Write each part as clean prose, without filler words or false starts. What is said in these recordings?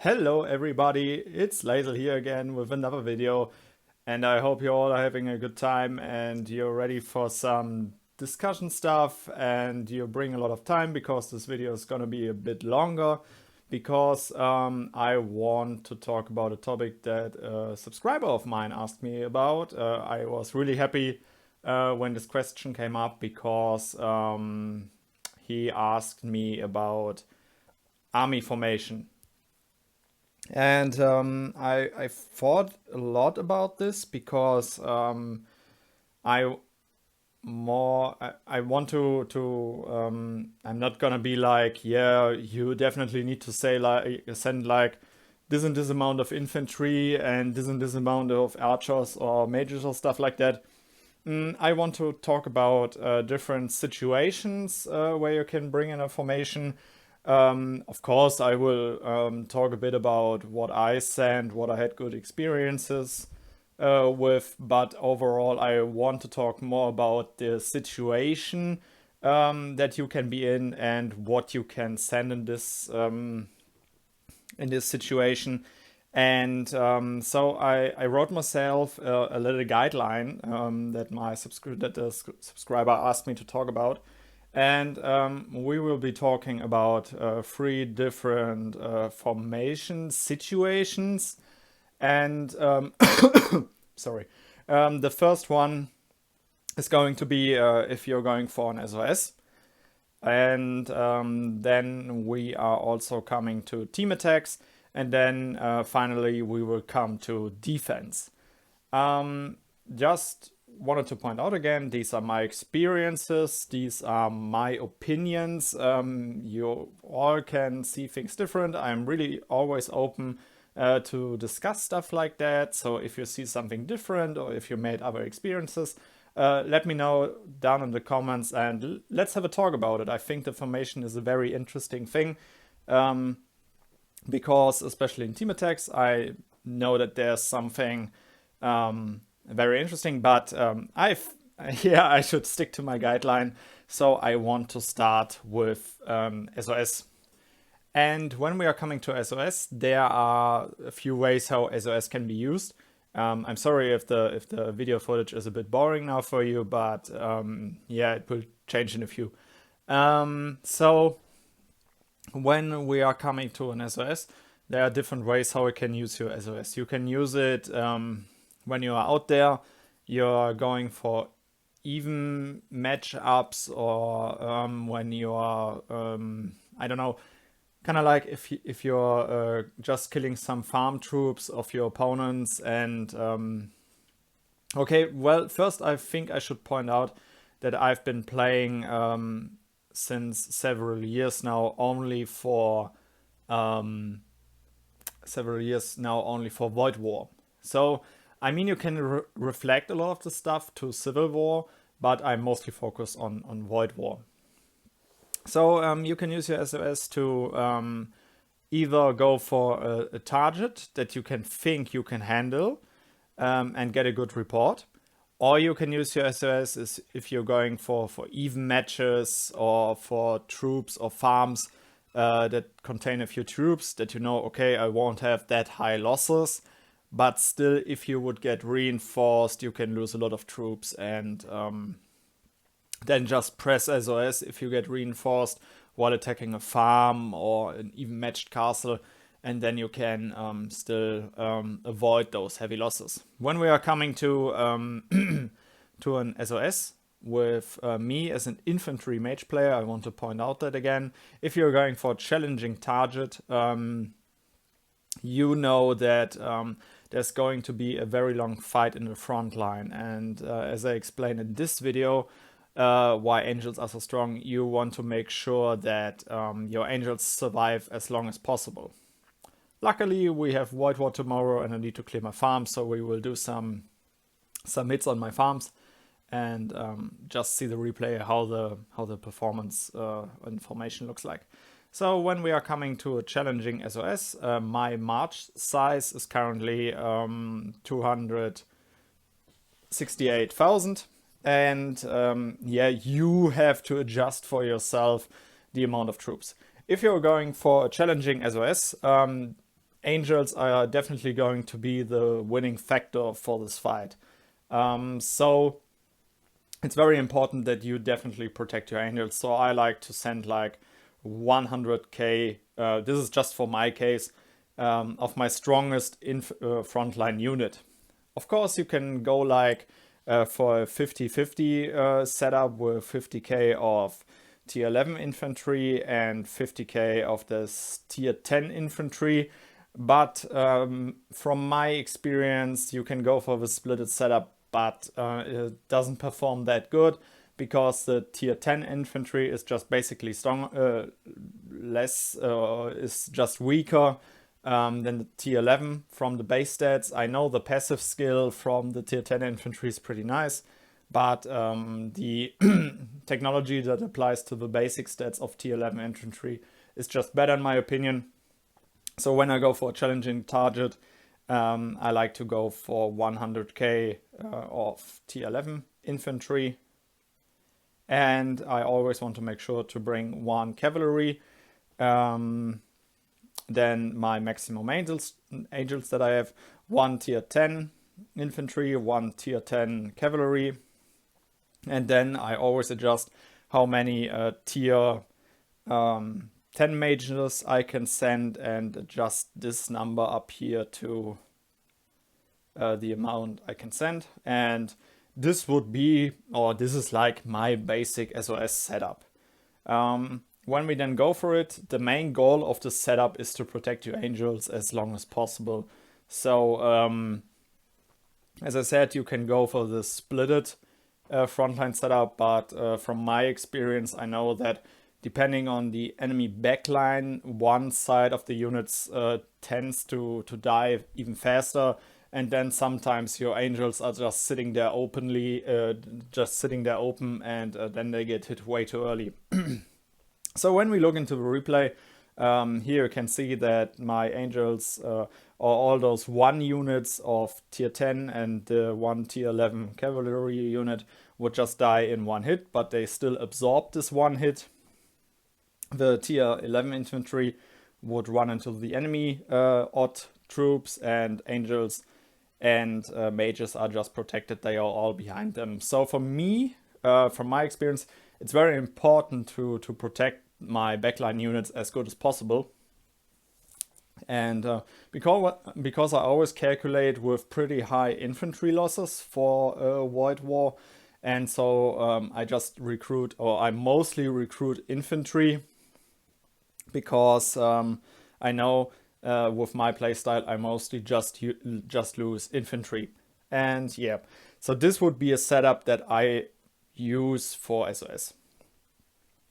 Hello everybody, it's Lazel here again with another video, and I hope you all are having a good time and you're ready for some discussion stuff, and you bring a lot of time because this video is gonna be a bit longer because I want to talk about a topic that a subscriber of mine asked me about. I was really happy when this question came up because he asked me about army formation. And I thought a lot about this because I I want to I'm not gonna be like, yeah, you definitely need to say like send like this and this amount of infantry and this amount of archers or mages or stuff like that. I want to talk about different situations where you can bring in a formation. Of course, I will talk a bit about what I sent, what I had good experiences with, but overall, I want to talk more about the situation that you can be in and what you can send in this situation. And so I wrote myself a little guideline that the subscriber asked me to talk about. And we will be talking about three different formation situations. And sorry, the first one is going to be if you're going for an SOS. And then we are also coming to team attacks. And then finally, we will come to defense. Just wanted to point out again, these are my experiences, these are my opinions. You all can see things different. I'm really always open to discuss stuff like that. So if you see something different or if you made other experiences, let me know down in the comments and let's have a talk about it. I think the formation is a very interesting thing. Because especially in team attacks, I know that there's something very interesting, but I should stick to my guideline. So I want to start with SOS. And when we are coming to SOS, there are a few ways how SOS can be used. I'm sorry if the video footage is a bit boring now for you, but yeah, it will change in a few. So when we are coming to an SOS, there are different ways how you can use your SOS. You can use it when you are out there, you're going for even matchups, or when you are, I don't know, kind of like if you're just killing some farm troops of your opponents. And okay, well, first I think I should point out that I've been playing since several years now only for Void War. So I mean, you can reflect a lot of the stuff to Civil War, but I mostly focus on Void War. So you can use your SOS to either go for a target that you can think you can handle and get a good report. Or you can use your SOS if you're going for even matches or for troops or farms that contain a few troops that you know, okay, I won't have that high losses. But still, if you would get reinforced, you can lose a lot of troops, and then just press SOS if you get reinforced while attacking a farm or an even matched castle, and then you can still avoid those heavy losses. When we are coming to to an SOS with me as an infantry mage player, I want to point out that again, if you're going for a challenging target, you know that there's going to be a very long fight in the front line. And as I explained in this video, why angels are so strong, you want to make sure that your angels survive as long as possible. Luckily, we have Void War tomorrow and I need to clear my farm, so we will do some hits on my farms and just see the replay how the performance and formation looks like. So when we are coming to a challenging SOS, my march size is currently 268,000. And yeah, you have to adjust for yourself the amount of troops. If you're going for a challenging SOS, angels are definitely going to be the winning factor for this fight. So it's very important that you definitely protect your angels. So I like to send like 100k. This is just for my case, of my strongest frontline unit. Of course, you can go like for a 50-50 setup with 50k of tier 11 infantry and 50k of this tier 10 infantry. But from my experience, you can go for the splitted setup, but it doesn't perform that good because the tier 10 infantry is just basically is just weaker than the tier 11 from the base stats. I know the passive skill from the tier 10 infantry is pretty nice, but the technology that applies to the basic stats of tier 11 infantry is just better in my opinion. So when I go for a challenging target, I like to go for 100k of tier 11 infantry. And I always want to make sure to bring one cavalry. Then my maximum angels that I have, one tier 10 infantry, one tier 10 cavalry. And then I always adjust how many tier 10 mages I can send and adjust this number up here to the amount I can send. And this would be, or this is like my basic SOS setup. When we then go for it, the main goal of the setup is to protect your angels as long as possible. So, as I said, you can go for the splitted frontline setup, but from my experience, I know that depending on the enemy backline, one side of the units tends to die even faster, and then sometimes your angels are just sitting there open, and then they get hit way too early. So when we look into the replay, here you can see that my angels, or all those 1 units of tier 10 and the 1 tier 11 cavalry unit would just die in 1 hit, but they still absorb this 1 hit. The tier 11 infantry would run into the enemy odd troops, and angels and mages are just protected. They are all behind them. So for me, from my experience, it's very important to protect my backline units as good as possible. And because I always calculate with pretty high infantry losses for Void War, and so I just recruit, or I mostly recruit infantry, because I know with my playstyle I mostly just lose infantry. And yeah, so this would be a setup that I use for SOS.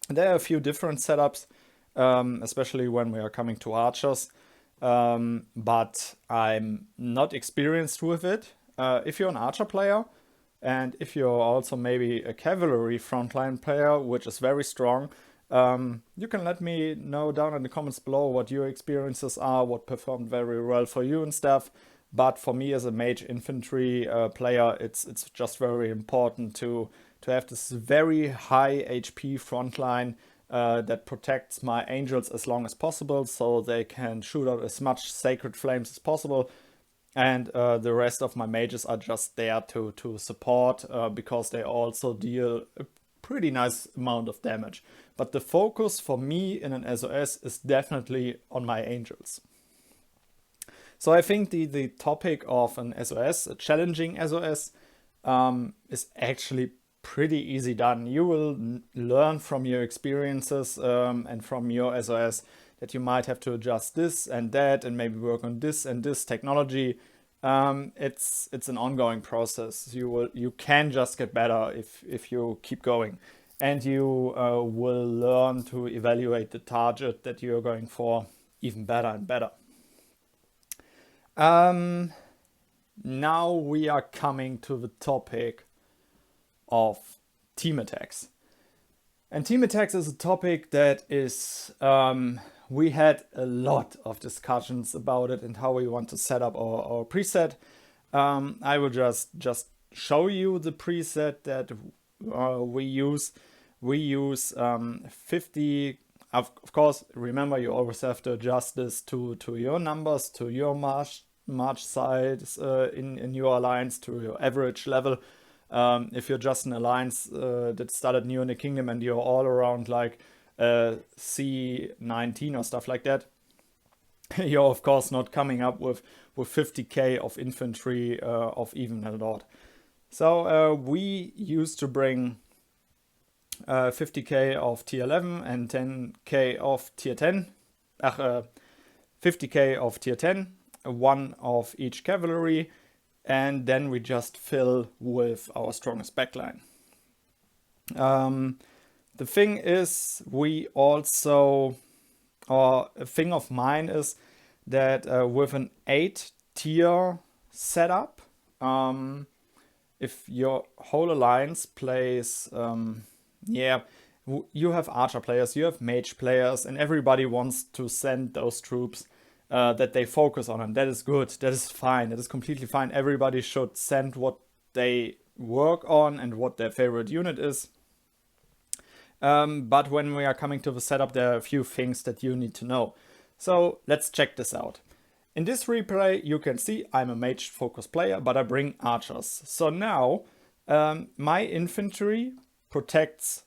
There are a few different setups, especially when we are coming to archers, but I'm not experienced with it. If you're an archer player, and if you're also maybe a cavalry frontline player, which is very strong, you can let me know down in the comments below what your experiences are, what performed very well for you and stuff. But for me as a mage infantry player, it's just very important to have this very high HP frontline that protects my angels as long as possible, so they can shoot out as much sacred flames as possible. And the rest of my mages are just there to support, because they also deal a pretty nice amount of damage. But the focus for me in an SOS is definitely on my angels. So I think the topic of an SOS, a challenging SOS, is actually pretty easy done. You will learn from your experiences and from your SOS that you might have to adjust this and that and maybe work on this and this technology. It's an ongoing process. You can just get better if you keep going, and you will learn to evaluate the target that you're going for even better and better. Now we are coming to the topic of team attacks. And team attacks is a topic that is, we had a lot of discussions about it and how we want to set up our preset. I will just show you the preset that we use. We use 50 Of course, remember you always have to adjust this to your numbers, to your march size in your alliance, to your average level. If you're just an alliance that started new in the kingdom and you're all around like C19 or stuff like that, you're of course not coming up with 50k of infantry of even a lot. So we used to bring 50k of tier 11 and 10k of tier 10. 50k of tier 10, one of each cavalry, and then we just fill with our strongest backline. The thing is, we also, or a thing of mine is that with an 8 tier setup, if your whole alliance plays, you have archer players, you have mage players, and everybody wants to send those troops that they focus on, and that is good, that is fine, that is completely fine. Everybody should send what they work on and what their favorite unit is. But when we are coming to the setup, there are a few things that you need to know. So let's check this out. In this replay, you can see I'm a mage focused player, but I bring archers. So now my infantry protects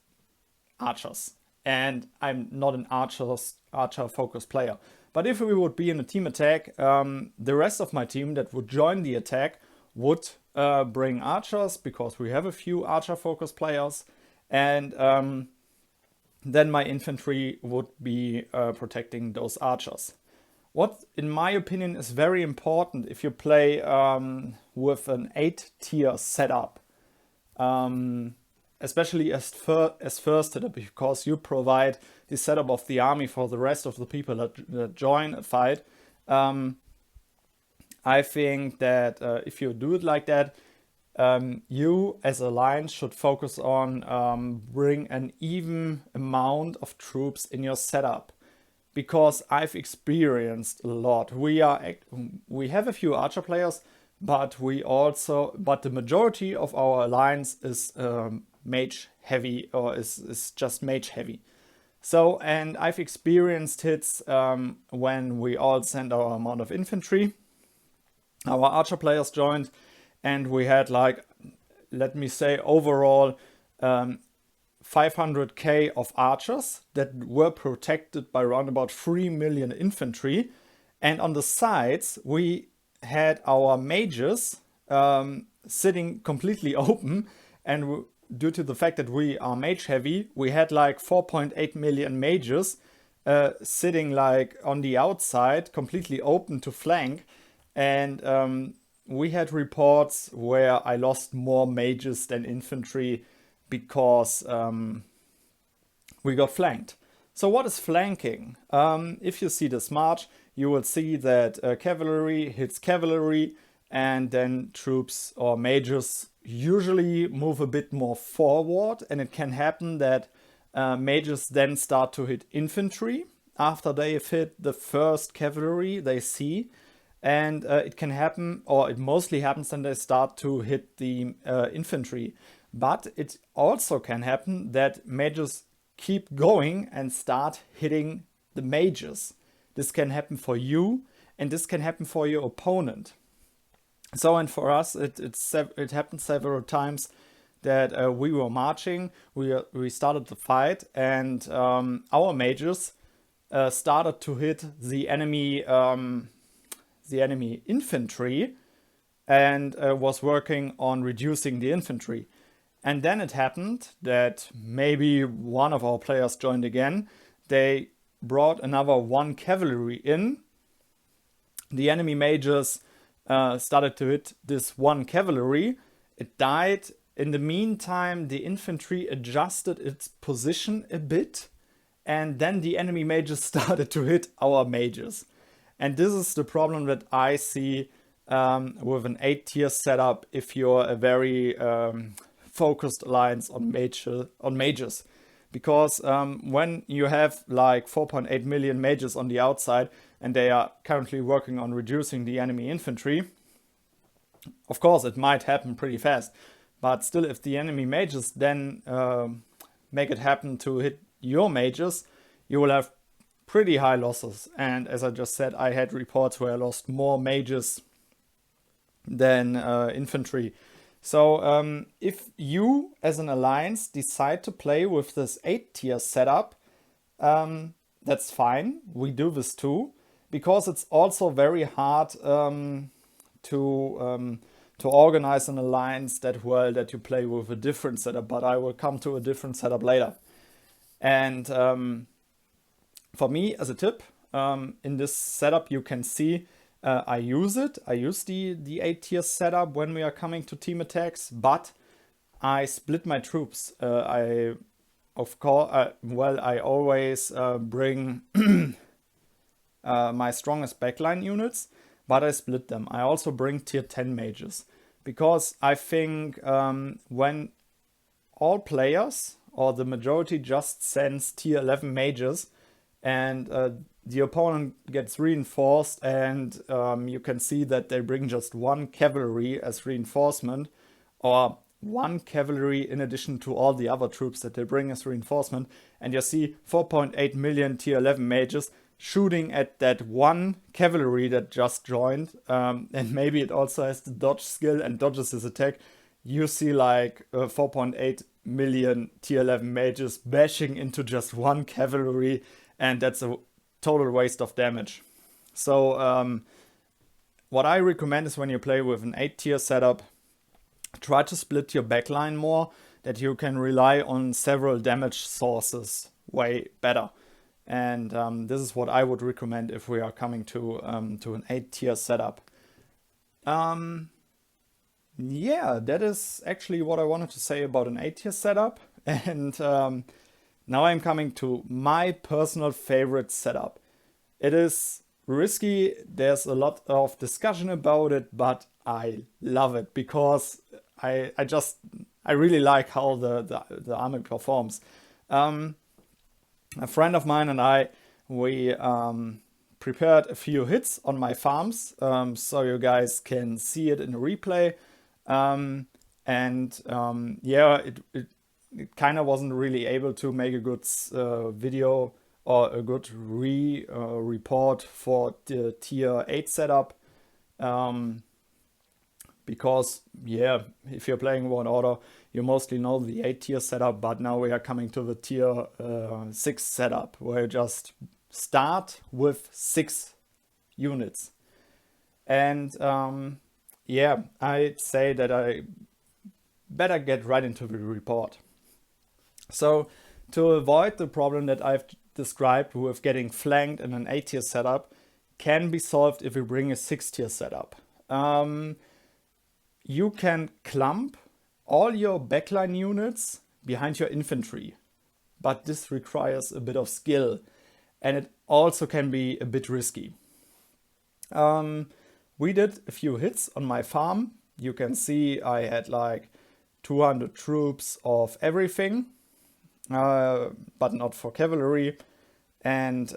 archers, and I'm not an archer focused player. But if we would be in a team attack, the rest of my team that would join the attack would bring archers, because we have a few archer focused players, and then my infantry would be protecting those archers. What, in my opinion, is very important if you play with an 8 tier setup, especially as first hitter, because you provide the setup of the army for the rest of the people that join a fight. I think that if you do it like that, you as a line should focus on bring an even amount of troops in your setup, because I've experienced a lot. We have a few archer players, but the majority of our alliance is mage heavy, or is just mage heavy. So, and I've experienced hits when we all sent our amount of infantry, our archer players joined, and we had, like, let me say, overall 500k of archers that were protected by around about 3 million infantry. And on the sides, we had our mages sitting completely open. And due to the fact that we are mage heavy, we had like 4.8 million mages sitting like on the outside, completely open to flank. And we had reports where I lost more mages than infantry because we got flanked. So what is flanking? If you see this march, you will see that cavalry hits cavalry, and then troops or mages usually move a bit more forward, and it can happen that mages then start to hit infantry after they have hit the first cavalry they see. And it can happen, or it mostly happens, when they start to hit the infantry. But it also can happen that mages keep going and start hitting the mages. This can happen for you, and this can happen for your opponent. So, and for us, it happened several times that we were marching, we started the fight, and our mages started to hit the enemy infantry, and was working on reducing the infantry. And then it happened that maybe one of our players joined again. They brought another 1 cavalry in. The enemy mages started to hit this 1 cavalry. It died. In the meantime, the infantry adjusted its position a bit, and then the enemy mages started to hit our mages. And this is the problem that I see with an 8 tier setup if you're a very focused alliance on mages. Because when you have like 4.8 million mages on the outside, and they are currently working on reducing the enemy infantry, of course it might happen pretty fast. But still, if the enemy mages then make it happen to hit your mages, you will have pretty high losses. And as I just said, I had reports where I lost more mages than infantry. So if you as an alliance decide to play with this 8-tier setup, that's fine. We do this too, because it's also very hard to organize an alliance that well that you play with a different setup. But I will come to a different setup later. And for me, as a tip, in this setup, you can see I use it. I use the 8-tier setup when we are coming to team attacks, but I split my troops. I always bring my strongest backline units, but I split them. I also bring tier 10 mages, because I think when all players or the majority just sends tier 11 mages and the opponent gets reinforced, and you can see that they bring just one cavalry as reinforcement, or one cavalry in addition to all the other troops that they bring as reinforcement, and you see 4.8 million tier 11 mages shooting at that one cavalry that just joined, and maybe it also has the dodge skill and dodges his attack. You see like 4.8 million tier 11 mages bashing into just one cavalry, and that's a total waste of damage. So what I recommend is when you play with an 8-tier setup, try to split your backline more, that you can rely on several damage sources way better. And this is what I would recommend if we are coming to an 8-tier setup. Yeah, that is actually what I wanted to say about an 8-tier setup. And now I'm coming to my personal favorite setup. It is risky, there's a lot of discussion about it, but I love it because I really like how the army performs. A friend of mine and I, we prepared a few hits on my farms, so you guys can see it in a replay. Yeah, it kind of wasn't really able to make a good video or a good report for the tier 8 setup, because yeah, if you're playing War and Order, you mostly know the 8-tier setup, but now we are coming to the tier 6 setup, where you just start with 6 units. And yeah, I'd say that I better get right into the report. So to avoid the problem that I've described with getting flanked in an 8-tier setup, can be solved if you bring a 6-tier setup. You can clump all your backline units behind your infantry, but this requires a bit of skill, and it also can be a bit risky. We did a few hits on my farm. You can see I had like 200 troops of everything, but not for cavalry. And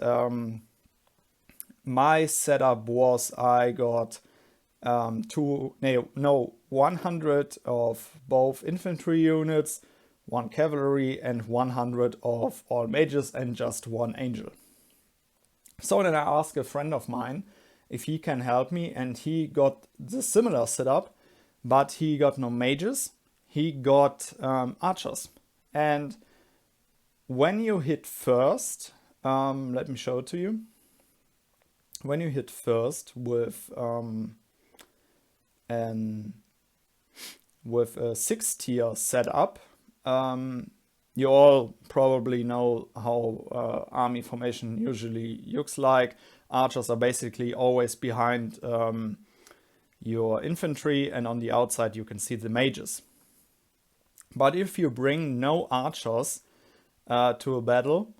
my setup was I got 100 of both infantry units, 1 cavalry, and 100 of all mages, and just 1 angel. So then I asked a friend of mine if he can help me, and he got the similar setup, but he got no mages, he got archers. And when you hit first, let me show it to you. When you hit first with a 6-tier setup, you all probably know how army formation usually looks like. Archers are basically always behind your infantry, and on the outside you can see the mages. But if you bring no archers to a battle,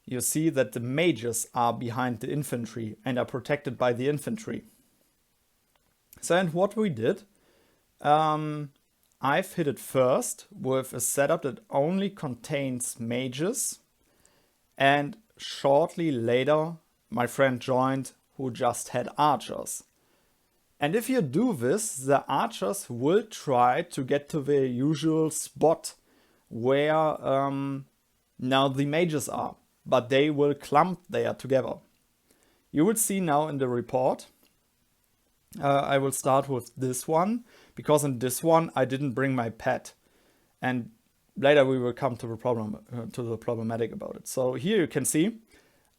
you see that the mages are behind the infantry and are protected by the infantry. So, and what we did, I've hit it first with a setup that only contains mages, and shortly later my friend joined who just had archers. And if you do this, the archers will try to get to their usual spot where now the mages are. but they will clump there together. You will see now in the report, I will start with this one, because in this one I didn't bring my pet. And later we will come to the problematic about it. So here you can see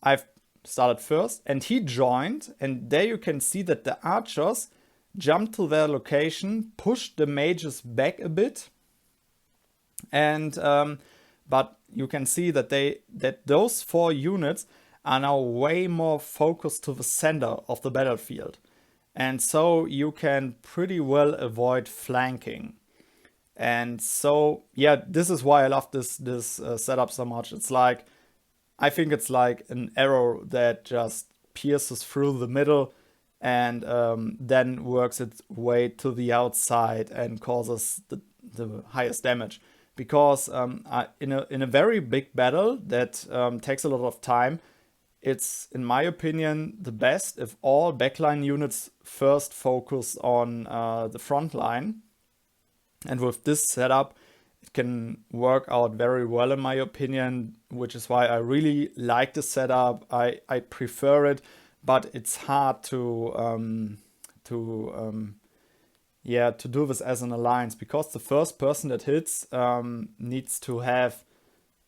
I've started first and he joined, and there you can see that the archers jumped to their location, pushed the mages back a bit, and but you can see that those 4 units are now way more focused to the center of the battlefield, and so you can pretty well avoid flanking. And so yeah, this is why I love this setup so much. It's like, I think it's like an arrow that just pierces through the middle and then works its way to the outside and causes the highest damage. Because in a very big battle that takes a lot of time, it's, in my opinion, the best if all backline units first focus on the front line. And with this setup, it can work out very well, in my opinion, which is why I really like the setup. I prefer it, but it's hard to do this as an alliance, because the first person that hits needs to have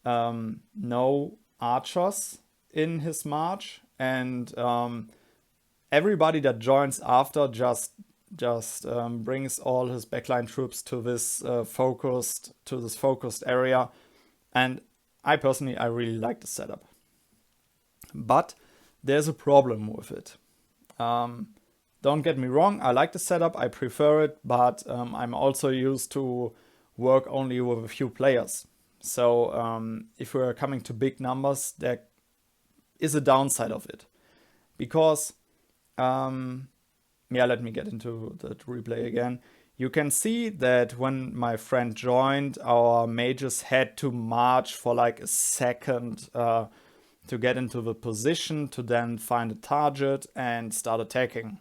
no archers in his march, and everybody that joins after just brings all his backline troops to this focused area. And I personally really like the setup, but there's a problem with it. Don't get me wrong, I like the setup, I prefer it, but I'm also used to work only with a few players. So if we're coming to big numbers, there is a downside of it, because let me get into the replay again. You can see that when my friend joined, our mages had to march for like a second to get into the position to then find a target and start attacking.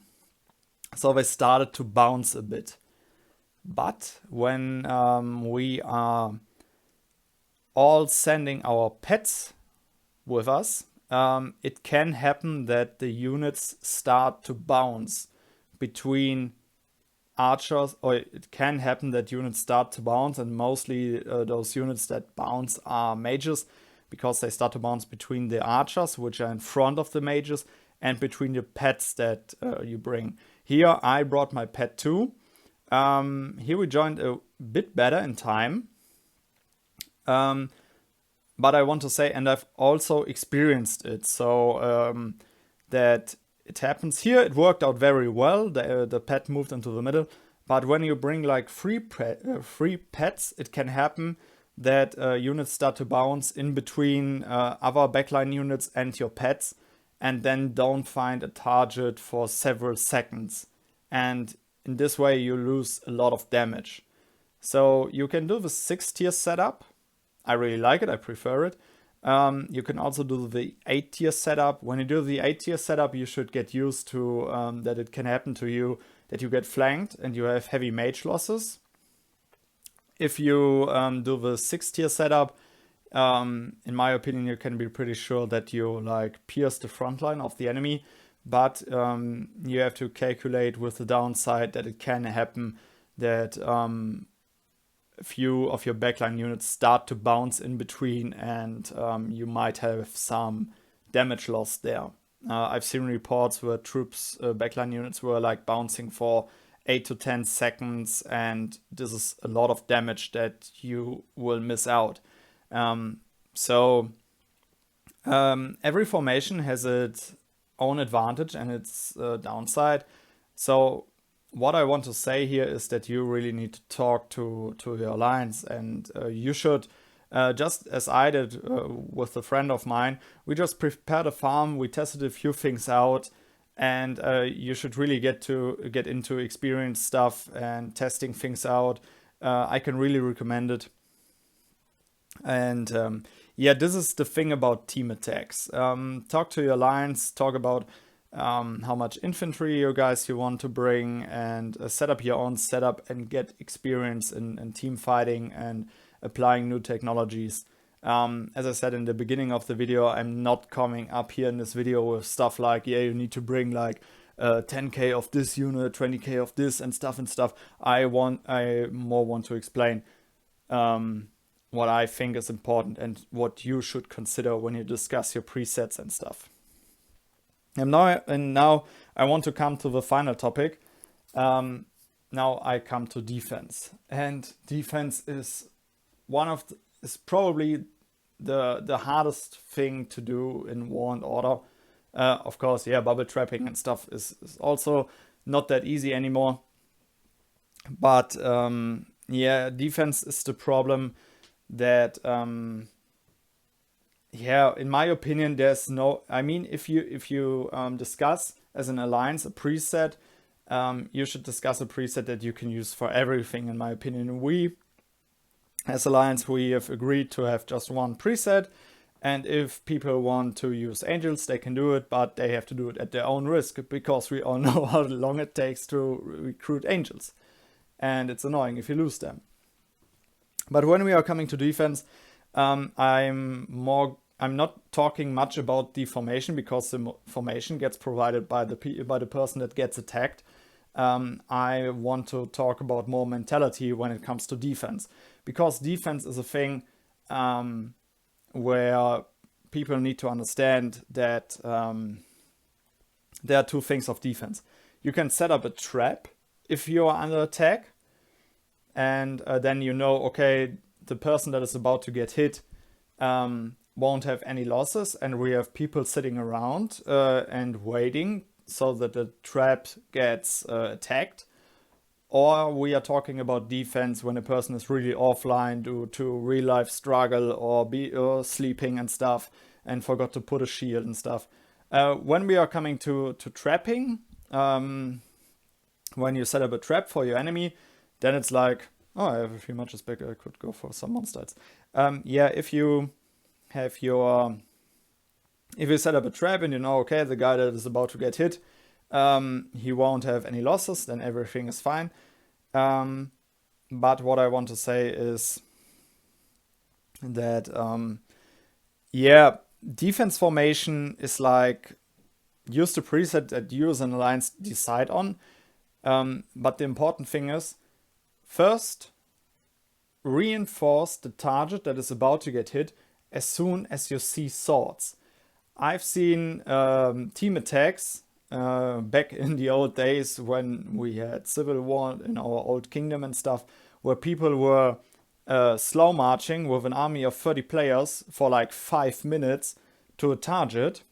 So they started to bounce a bit. But when we are all sending our pets with us, it can happen that the units start to bounce between archers, or it can happen that units start to bounce, and mostly those units that bounce are mages, because they start to bounce between the archers, which are in front of the mages, and between the pets that you bring. Here I brought my pet too. Here we joined a bit better in time. But I want to say, and I've also experienced it, so that it happens here. It worked out very well. The pet moved into the middle. But when you bring like free pets, it can happen that units start to bounce in between other backline units and your pets, and then don't find a target for several seconds. And in this way, you lose a lot of damage. So you can do the 6-tier setup. I really like it. I prefer it. You can also do the 8-tier setup. When you do the 8-tier setup, you should get used to that it can happen to you that you get flanked and you have heavy mage losses. If you do the 6-tier setup, in my opinion, you can be pretty sure that you like pierce the front line of the enemy. But you have to calculate with the downside that it can happen that a few of your backline units start to bounce in between, and you might have some damage loss there. I've seen reports where troops, backline units were like bouncing for 8 to 10 seconds, and this is a lot of damage that you will miss out. Every formation has its own advantage and its downside. So what I want to say here is that you really need to talk to your alliance, and you should, just as I did with a friend of mine, we just prepared a farm, we tested a few things out, and you should really get into experience stuff and testing things out. I can really recommend it. And this is the thing about team attacks. Talk to your alliance, talk about how much infantry you want to bring, and set up your own setup and get experience in team fighting and applying new technologies. As I said in the beginning of the video, I'm not coming up here in this video with stuff like, yeah, you need to bring like 10k of this unit, 20k of this and stuff. I more want to explain what I think is important and what you should consider when you discuss your presets and stuff. And now I want to come to the final topic. Now I come to defense, and defense is is probably the hardest thing to do in War and Order. Of course, yeah, bubble trapping and stuff is also not that easy anymore. But yeah, defense is the problem that yeah, in my opinion, there's no. I mean, if you discuss as an alliance a preset, you should discuss a preset that you can use for everything. In my opinion, we as alliance we have agreed to have just one preset, and if people want to use angels, they can do it, but they have to do it at their own risk, because we all know how long it takes to recruit angels, and it's annoying if you lose them. But when we are coming to defense, I'm not talking much about the formation, because the formation gets provided by the person that gets attacked. I want to talk about more mentality when it comes to defense, because defense is a thing where people need to understand that there are two things of defense. You can set up a trap if you are under attack, and then you know, okay, the person that is about to get hit won't have any losses, and we have people sitting around and waiting so that the trap gets attacked. Or we are talking about defense when a person is really offline due to real life struggle or sleeping and stuff, and forgot to put a shield and stuff. When we are coming to trapping, when you set up a trap for your enemy, then it's like, oh, I have a few matches back, I could go for some monsters. Yeah, if you set up a trap and you know, okay, the guy that is about to get hit, he won't have any losses, then everything is fine. But what I want to say is that, yeah, defense formation is like, use the preset that you as an alliance decide on. But the important thing is, first, reinforce the target that is about to get hit as soon as you see swords. I've seen team attacks back in the old days when we had civil war in our old kingdom and stuff, where people were slow marching with an army of 30 players for like 5 minutes to a target,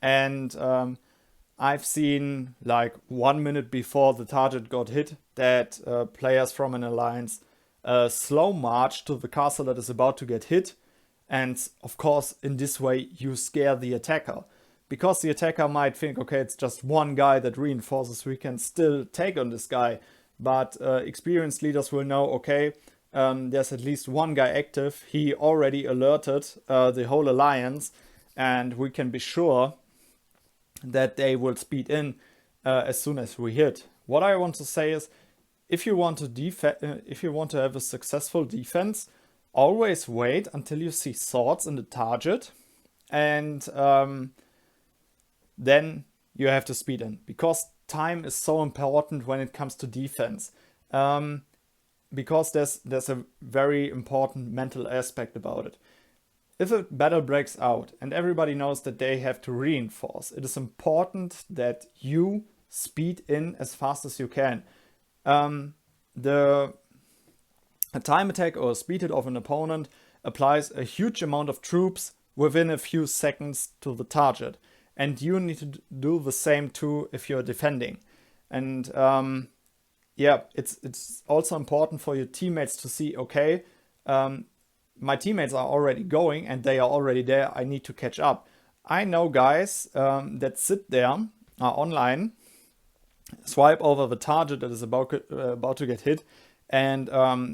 and I've seen like 1 minute before the target got hit that players from an alliance slow march to the castle that is about to get hit. And of course, in this way, you scare the attacker, because the attacker might think, okay, it's just one guy that reinforces, we can still take on this guy. But experienced leaders will know, okay, there's at least one guy active. He already alerted the whole alliance, and we can be sure that they will speed in as soon as we hit. What I want to say is, if you want to have a successful defense, always wait until you see swords in the target, and then you have to speed in, because time is so important when it comes to defense. Because there's a very important mental aspect about it. If a battle breaks out and everybody knows that they have to reinforce, it is important that you speed in as fast as you can. A time attack or a speed hit of an opponent applies a huge amount of troops within a few seconds to the target. And you need to do the same too if you're defending. And yeah, it's also important for your teammates to see, okay, my teammates are already going and they are already there, I need to catch up. I know guys that sit there, are online, swipe over the target that is about to get hit, and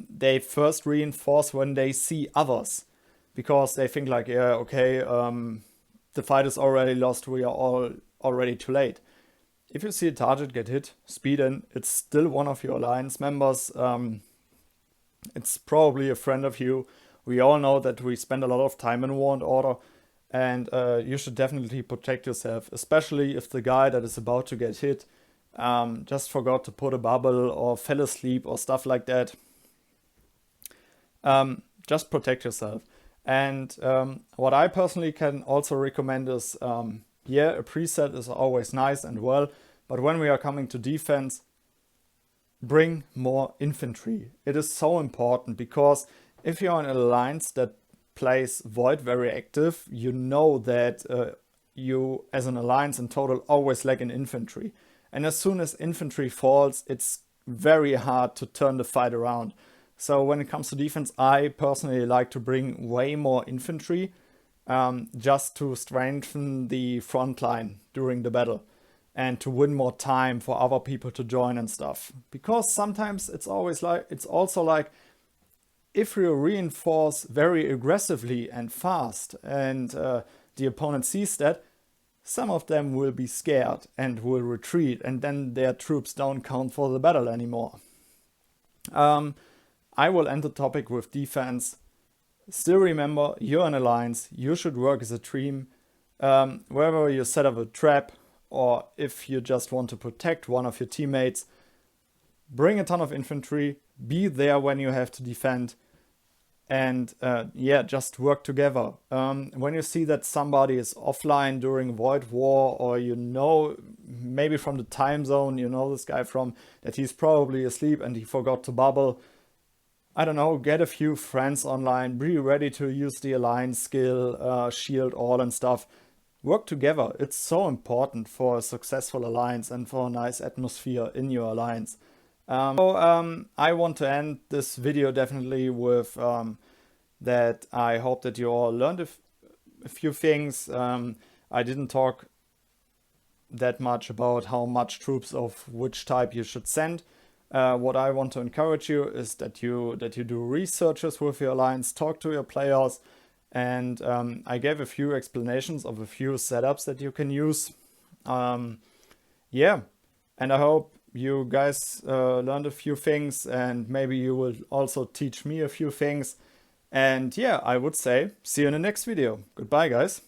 they first reinforce when they see others, because they think like, yeah, okay, the fight is already lost, we are all already too late. If you see a target get hit, speed in. It's still one of your alliance members. It's probably a friend of you, We all know that we spend a lot of time in war and order, and you should definitely protect yourself, especially if the guy that is about to get hit just forgot to put a bubble or fell asleep or stuff like that. Just protect yourself. And what I personally can also recommend is, yeah, a preset is always nice and well, but when we are coming to defense, bring more infantry. It is so important, because if you're in an alliance that plays Void very active, you know that you as an alliance in total always lack in infantry. And as soon as infantry falls, it's very hard to turn the fight around. So when it comes to defense, I personally like to bring way more infantry, just to strengthen the front line during the battle and to win more time for other people to join and stuff. Because sometimes it's also like if you reinforce very aggressively and fast, and the opponent sees that, some of them will be scared and will retreat, and then their troops don't count for the battle anymore. I will end the topic with defense. Still remember, you're an alliance, you should work as a team. Wherever you set up a trap, or if you just want to protect one of your teammates, bring a ton of infantry, be there when you have to defend, and yeah, just work together. When you see that somebody is offline during Void War, or you know, maybe from the time zone, you know this guy from that he's probably asleep and he forgot to bubble, I don't know, get a few friends online, be ready to use the alliance skill, shield all and stuff. Work together. It's so important for a successful alliance and for a nice atmosphere in your alliance. I want to end this video definitely with that I hope that you all learned a few things. I didn't talk that much about how much troops of which type you should send. What I want to encourage you is that you do researches with your alliance, talk to your players, and I gave a few explanations of a few setups that you can use. Yeah, and I hope you guys learned a few things, and maybe you will also teach me a few things. And yeah, I would say see you in the next video. Goodbye, guys.